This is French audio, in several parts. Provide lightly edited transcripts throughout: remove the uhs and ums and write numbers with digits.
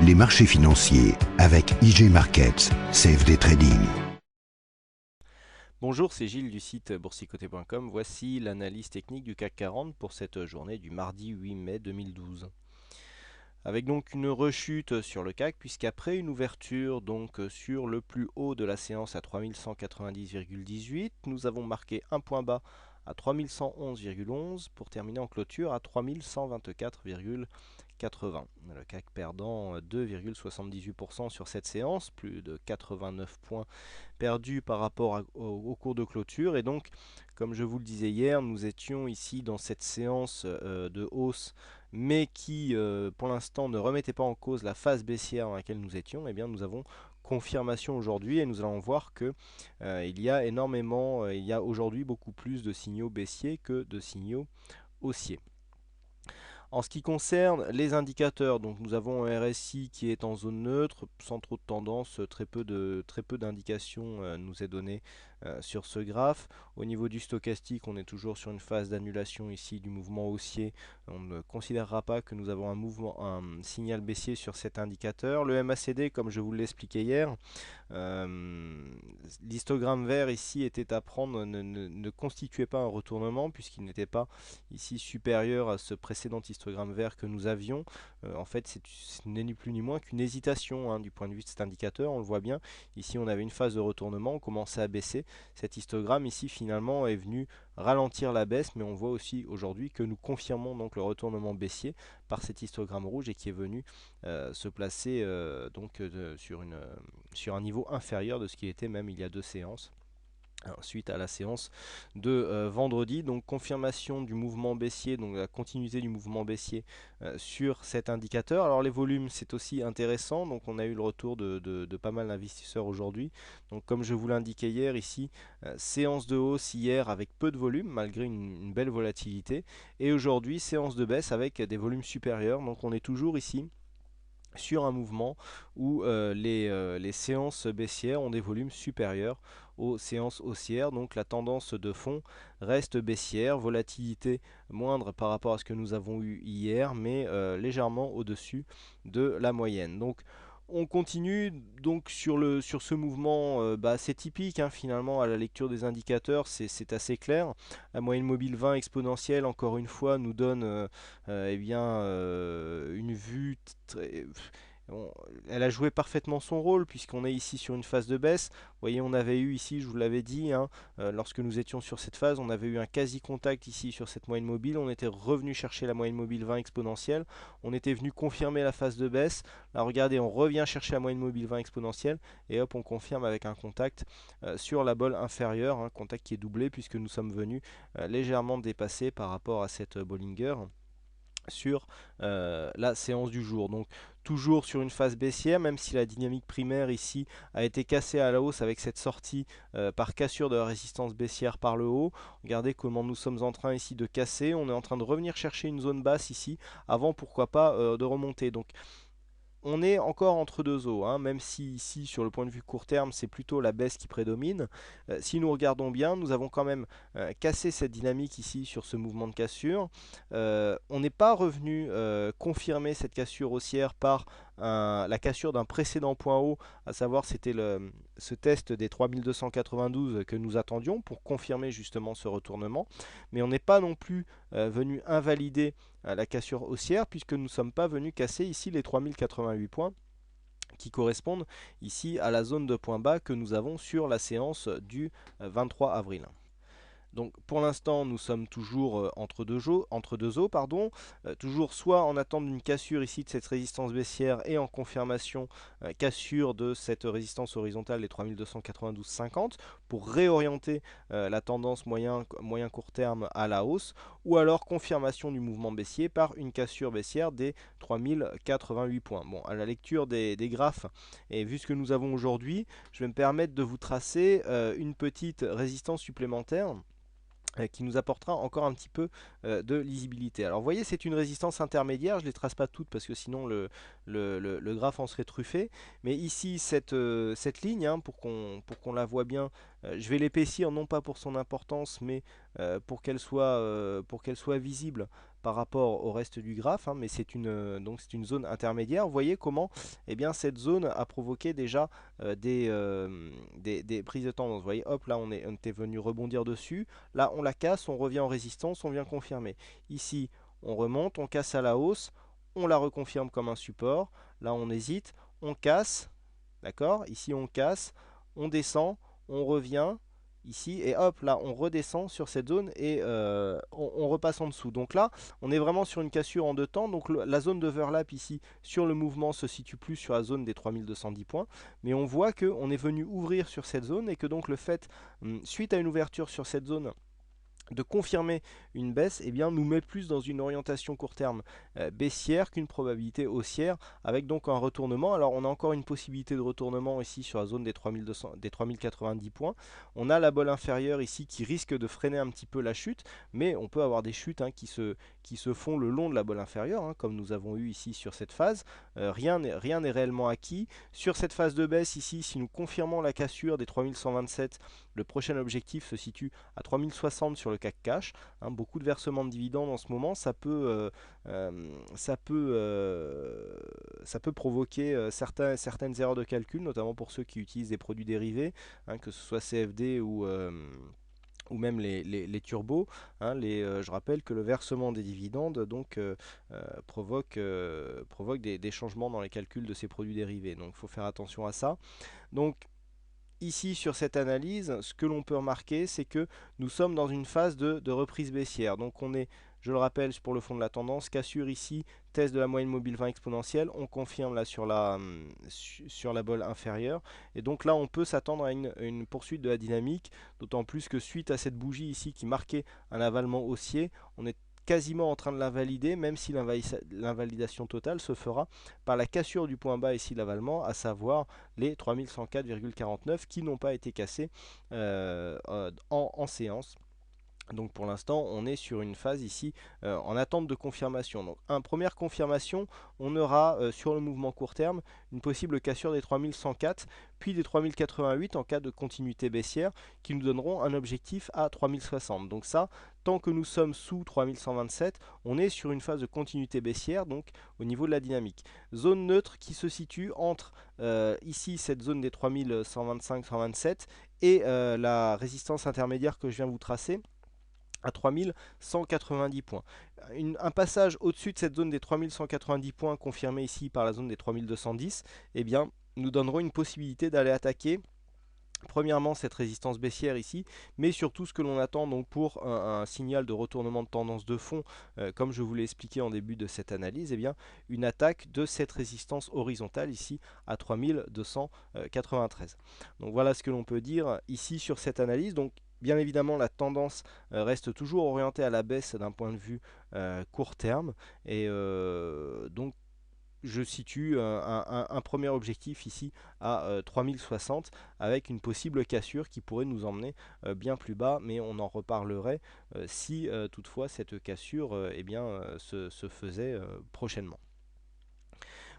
Les marchés financiers avec IG Markets, CFD Trading. Bonjour, c'est Gilles du site boursicoté.com. Voici l'analyse technique du CAC 40 pour cette journée du mardi 8 mai 2012. Avec donc une rechute sur le CAC, puisqu'après une ouverture donc sur le plus haut de la séance à 3190,18, nous avons marqué un point bas à 3111,11 pour terminer en clôture à 3124,80. Le CAC perdant 2,78% sur cette séance, plus de 89 points perdus par rapport au cours de clôture. Et donc, comme je vous le disais hier, nous étions ici dans cette séance de hausse, mais qui pour l'instant ne remettait pas en cause la phase baissière dans laquelle nous étions. Eh bien, nous avons confirmation aujourd'hui et nous allons voir que il y a aujourd'hui beaucoup plus de signaux baissiers que de signaux haussiers. En ce qui concerne les indicateurs, donc nous avons un RSI qui est en zone neutre, sans trop de tendance, très peu d'indications nous est donné sur ce graphe. Au niveau du stochastique, on est toujours sur une phase d'annulation ici du mouvement haussier. On ne considérera pas que nous avons un signal baissier sur cet indicateur. Le MACD, comme je vous l'expliquais hier, l'histogramme vert ici était à prendre, ne constituait pas un retournement puisqu'il n'était pas ici supérieur à ce précédent histogramme vert que nous avions. En fait, ce n'est ni plus ni moins qu'une hésitation du point de vue de cet indicateur. On le voit bien, ici on avait une phase de retournement, on commençait à baisser. Cet histogramme ici finalement est venu ralentir la baisse, mais on voit aussi aujourd'hui que nous confirmons donc le retournement baissier par cet histogramme rouge et qui est venu se placer sur un niveau inférieur de ce qui était même il y a deux séances. Suite à la séance de vendredi, donc confirmation du mouvement baissier, donc la continuité du mouvement baissier sur cet indicateur. Alors les volumes, c'est aussi intéressant, donc on a eu le retour de pas mal d'investisseurs aujourd'hui. Donc comme je vous l'indiquais hier ici, séance de hausse hier avec peu de volume malgré une belle volatilité, et aujourd'hui séance de baisse avec des volumes supérieurs. Donc on est toujours ici sur un mouvement où les séances baissières ont des volumes supérieurs aux séances haussières. Donc la tendance de fond reste baissière, volatilité moindre par rapport à ce que nous avons eu hier, mais légèrement au-dessus de la moyenne. Donc on continue donc sur ce mouvement, c'est typique finalement à la lecture des indicateurs, c'est assez clair. La moyenne mobile 20 exponentielle, encore une fois, nous donne une vue très... Elle a joué parfaitement son rôle puisqu'on est ici sur une phase de baisse. Vous voyez, on avait eu ici, je vous l'avais dit, lorsque nous étions sur cette phase, on avait eu un quasi-contact ici sur cette moyenne mobile. On était revenu chercher la moyenne mobile 20 exponentielle. On était venu confirmer la phase de baisse. Là, regardez, on revient chercher la moyenne mobile 20 exponentielle et hop, on confirme avec un contact sur la bolle inférieure, un contact qui est doublé puisque nous sommes venus légèrement dépasser par rapport à cette Bollinger sur la séance du jour. Donc toujours sur une phase baissière, même si la dynamique primaire ici a été cassée à la hausse avec cette sortie par cassure de la résistance baissière par le haut. Regardez comment nous sommes en train ici de casser. On est en train de revenir chercher une zone basse ici avant pourquoi pas de remonter. Donc on est encore entre deux eaux, même si ici sur le point de vue court terme c'est plutôt la baisse qui prédomine. Si nous regardons bien, nous avons quand même cassé cette dynamique ici sur ce mouvement de cassure. On n'est pas revenu confirmer cette cassure haussière par la cassure d'un précédent point haut, à savoir c'était ce test des 3292 que nous attendions pour confirmer justement ce retournement, mais on n'est pas non plus venu invalider la cassure haussière puisque nous ne sommes pas venus casser ici les 3088 points qui correspondent ici à la zone de point bas que nous avons sur la séance du 23 avril. Donc pour l'instant nous sommes toujours entre deux eaux, toujours soit en attente d'une cassure ici de cette résistance baissière et en confirmation cassure de cette résistance horizontale des 3292,50 pour réorienter la tendance moyen court terme à la hausse, ou alors confirmation du mouvement baissier par une cassure baissière des 3088 points. Bon, à la lecture des graphes et vu ce que nous avons aujourd'hui, je vais me permettre de vous tracer une petite résistance supplémentaire qui nous apportera encore un petit peu de lisibilité. Alors vous voyez, c'est une résistance intermédiaire, je ne les trace pas toutes parce que sinon le graphe en serait truffé, mais ici cette ligne, pour qu'on la voit bien, je vais l'épaissir non pas pour son importance mais pour qu'elle soit visible par rapport au reste du graphe, hein, mais donc c'est une zone intermédiaire. Vous voyez comment eh bien, cette zone a provoqué déjà des prises de tendance. Vous voyez, hop, là on était venu rebondir dessus. Là on la casse, on revient en résistance, on vient confirmer. Ici on remonte, on casse à la hausse, on la reconfirme comme un support. Là on hésite, on casse, d'accord? Ici on casse, on descend, on revient ici et hop, là on redescend sur cette zone et on repasse en dessous. Donc là on est vraiment sur une cassure en deux temps. Donc la zone d'overlap ici sur le mouvement se situe plus sur la zone des 3210 points, mais on voit qu'on est venu ouvrir sur cette zone et que donc le fait, suite à une ouverture sur cette zone, de confirmer une baisse, eh bien, nous met plus dans une orientation court terme baissière qu'une probabilité haussière, avec donc un retournement. Alors on a encore une possibilité de retournement ici sur la zone des 3200, des 3090 points. On a la bolle inférieure ici qui risque de freiner un petit peu la chute, mais on peut avoir des chutes, hein, qui se font le long de la bolle inférieure, hein, comme nous avons eu ici sur cette phase. Rien n'est réellement acquis. Sur cette phase de baisse ici, si nous confirmons la cassure des 3127, le prochain objectif se situe à 3060 sur le CAC Cash. Hein, beaucoup de versements de dividendes en ce moment, ça peut provoquer certaines erreurs de calcul, notamment pour ceux qui utilisent des produits dérivés, hein, que ce soit CFD ou même les turbos. Hein, je rappelle que le versement des dividendes donc, provoque des changements dans les calculs de ces produits dérivés. Donc il faut faire attention à ça. Donc ici sur cette analyse, ce que l'on peut remarquer, c'est que nous sommes dans une phase de reprise baissière. Donc on est, je le rappelle, pour le fond de la tendance, cassure ici, test de la moyenne mobile 20 exponentielle, on confirme là sur la bolle inférieure. Et donc là on peut s'attendre à une poursuite de la dynamique, d'autant plus que suite à cette bougie ici qui marquait un avalement haussier, on est quasiment en train de l'invalider, même si l'invalidation totale se fera par la cassure du point bas ici l'avalement, à savoir les 3104,49 qui n'ont pas été cassés en séance. Donc pour l'instant on est sur une phase ici en attente de confirmation. Donc première confirmation, on aura sur le mouvement court terme une possible cassure des 3104 puis des 3088 en cas de continuité baissière qui nous donneront un objectif à 3060. Donc ça, tant que nous sommes sous 3127, on est sur une phase de continuité baissière, donc au niveau de la dynamique. Zone neutre qui se situe entre ici cette zone des 3125-127 et la résistance intermédiaire que je viens vous tracer à 3190 points. Un passage au-dessus de cette zone des 3190 points confirmé ici par la zone des 3210, eh bien, nous donnerons une possibilité d'aller attaquer premièrement cette résistance baissière ici, mais surtout ce que l'on attend donc pour un signal de retournement de tendance de fond, comme je vous l'ai expliqué en début de cette analyse, eh bien, une attaque de cette résistance horizontale ici à 3293. Donc voilà ce que l'on peut dire ici sur cette analyse. Donc bien évidemment, la tendance reste toujours orientée à la baisse d'un point de vue court terme. Et donc, je situe un premier objectif ici à 3060 avec une possible cassure qui pourrait nous emmener bien plus bas, mais on en reparlerait si toutefois cette cassure eh bien, se faisait prochainement.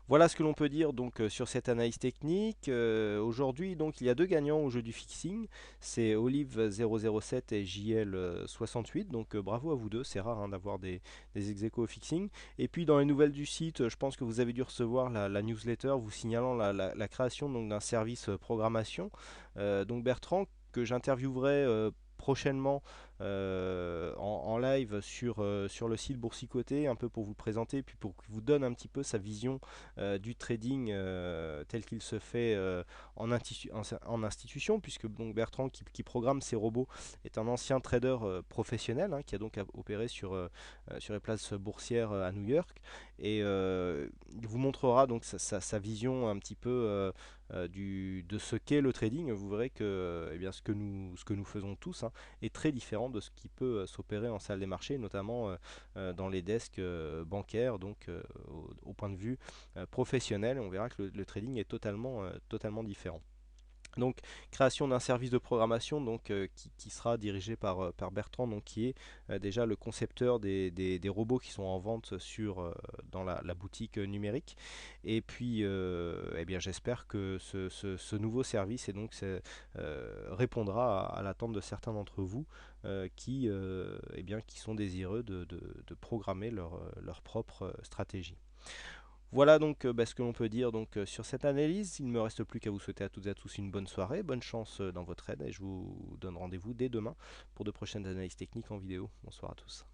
Voilà ce que l'on peut dire donc sur cette analyse technique. Aujourd'hui, donc il y a deux gagnants au jeu du fixing, c'est Olive 007 et JL 68. Donc bravo à vous deux, c'est rare, hein, d'avoir des ex-aequo au fixing. Et puis dans les nouvelles du site, je pense que vous avez dû recevoir la newsletter vous signalant la création d'un service programmation. Donc Bertrand, que j'interviewerai prochainement en live sur le site Boursicoté, un peu pour vous présenter, puis pour qu'il vous donne un petit peu sa vision du trading tel qu'il se fait en institution, puisque donc Bertrand qui programme ces robots est un ancien trader professionnel, hein, qui a donc opéré sur les places boursières à New York, et il vous montrera donc sa vision un petit peu de ce qu'est le trading. Vous verrez que eh bien, ce que nous faisons tous, hein, est très différent de ce qui peut s'opérer en salle des marchés, notamment dans les desks bancaires, donc au point de vue professionnel. On verra que le trading est totalement différent. Donc, création d'un service de programmation donc, qui sera dirigé par Bertrand, donc, qui est déjà le concepteur des robots qui sont en vente dans la boutique numérique. Et puis, eh bien, j'espère que ce nouveau service répondra à l'attente de certains d'entre vous eh bien, qui sont désireux de programmer leur propre stratégie. Voilà donc ce que l'on peut dire sur cette analyse. Il ne me reste plus qu'à vous souhaiter à toutes et à tous une bonne soirée, bonne chance dans votre aide et je vous donne rendez-vous dès demain pour de prochaines analyses techniques en vidéo. Bonsoir à tous.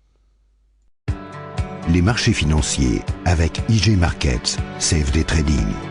Les marchés financiers avec IG Markets, CFD Trading.